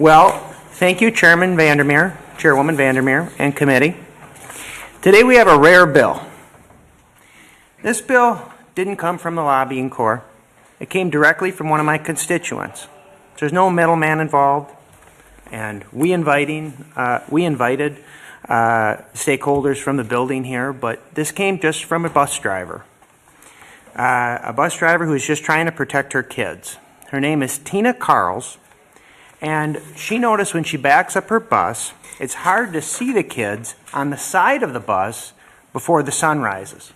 Well, thank you, Chairwoman Vandermeer, and committee. Today we have a rare bill. This bill didn't come from the lobbying corps. It came directly from one of my constituents. There's no middleman involved, and we invited stakeholders from the building here, but this came just from a bus driver. A bus driver who is just trying to protect her kids. Her name is Tina Carls. And she noticed when she backs up her bus, it's hard to see the kids on the side of the bus before the sun rises.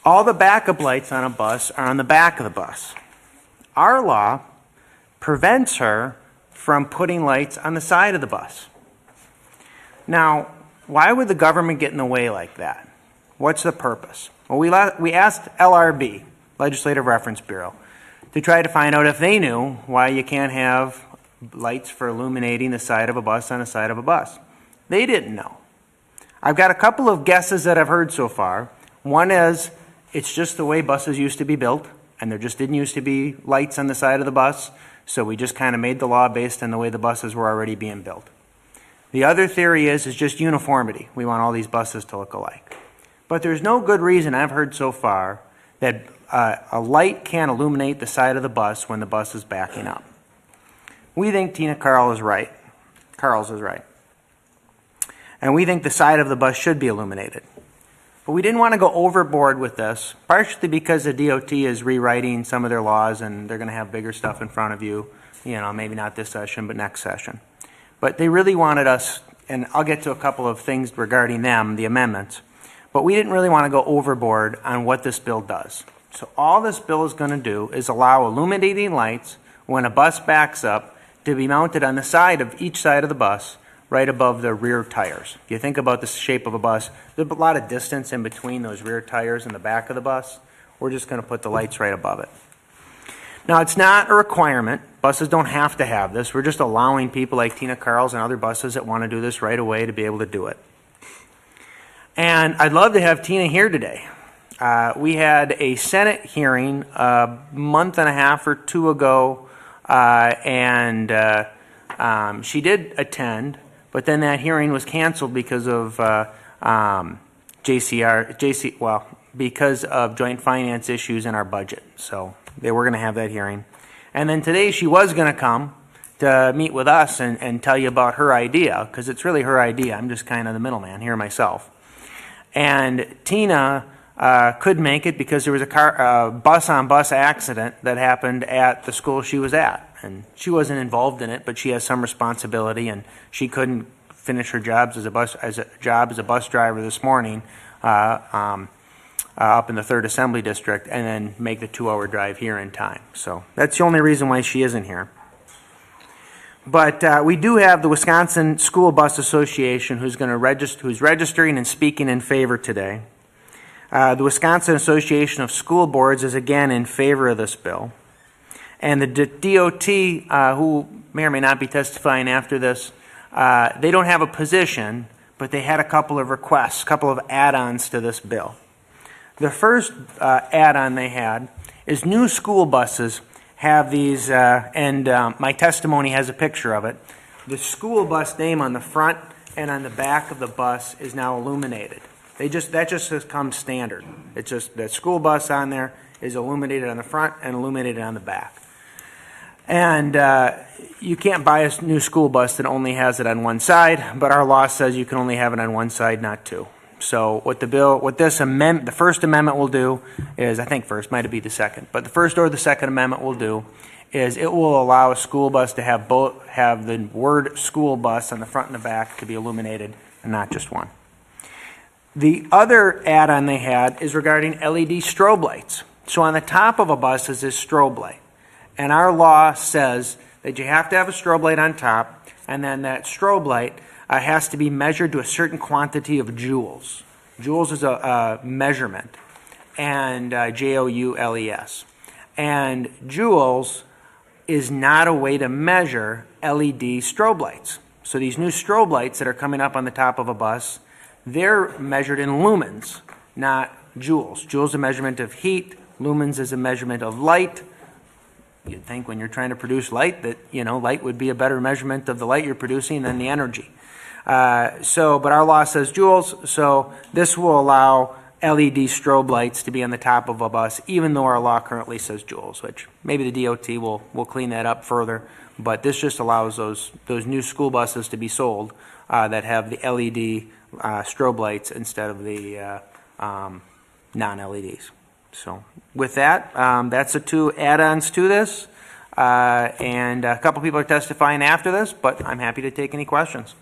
All the backup lights on a bus are on the back of the bus. Our law prevents her from putting lights on the side of the bus. Now, why would the government get in the way like that? What's the purpose? Well, we asked LRB, Legislative Reference Bureau, to try to find out if they knew why you can't have lights for illuminating the side of a bus on the side of a bus. They didn't know. I've got a couple of guesses that I've heard so far. One is it's just the way buses used to be built, and there just didn't used to be lights on the side of the bus, so we just kind of made the law based on the way the buses were already being built. The other theory is just uniformity. We want all these buses to look alike. But there's no good reason I've heard so far that a light can't illuminate the side of the bus when the bus is backing up. We think Tina Carls is right. And we think the side of the bus should be illuminated. But we didn't want to go overboard with this, partially because the DOT is rewriting some of their laws and they're going to have bigger stuff in front of you, maybe not this session, but next session. But they really wanted us, and I'll get to a couple of things regarding them, the amendments, but we didn't really want to go overboard on what this bill does. So all this bill is going to do is allow illuminating lights when a bus backs up to be mounted on the side of each side of the bus, right above the rear tires. If you think about the shape of a bus, there's a lot of distance in between those rear tires and the back of the bus. We're just going to put the lights right above it. Now, it's not a requirement. Buses don't have to have this. We're just allowing people like Tina Carls and other buses that want to do this right away to be able to do it. And I'd love to have Tina here today. We had a Senate hearing a month and a half or two ago, and she did attend, but then that hearing was canceled because of because of joint finance issues in our budget. So they were going to have that hearing. And then today she was going to come to meet with us and tell you about her idea, because it's really her idea. I'm just kind of the middleman here myself. And Tina could make it because there was a bus-on-bus accident that happened at the school she was at. And she wasn't involved in it, but she has some responsibility, and she couldn't finish her job as a bus driver this morning up in the 3rd Assembly District and then make the 2-hour drive here in time. So that's the only reason why she isn't here. But we do have the Wisconsin School Bus Association who's registering and speaking in favor today. The Wisconsin Association of School Boards is again in favor of this bill. And the DOT, who may or may not be testifying after this, they don't have a position, but they had a couple of requests, a couple of add-ons to this bill. The first add-on they had is new school buses have these, my testimony has a picture of it. The school bus name on the front and on the back of the bus is now illuminated. That just has come standard. It's just the school bus on there is illuminated on the front and illuminated on the back. And you can't buy a new school bus that only has it on one side, but our law says you can only have it on one side, not two. So the first amendment will do is, I think first, might be the second, but the first or the second amendment will do is it will allow a school bus to have the word school bus on the front and the back to be illuminated and not just one. The other add-on they had is regarding LED strobe lights. So on the top of a bus is this strobe light. And our law says that you have to have a strobe light on top, and then that strobe light has to be measured to a certain quantity of joules. Joules is a measurement, and Joules. And joules is not a way to measure LED strobe lights. So these new strobe lights that are coming up on the top of a bus, they're measured in lumens, not joules. Joules is a measurement of heat. Lumens is a measurement of light. you'd think when you're trying to produce light that, light would be a better measurement of the light you're producing than the energy. But our law says joules, so this will allow LED strobe lights to be on the top of a bus, even though our law currently says joules, which maybe the DOT will clean that up further. But this just allows those new school buses to be sold that have the LED strobe lights instead of the non-LEDs. So with that, that's the two add-ons to this. And a couple people are testifying after this, but I'm happy to take any questions.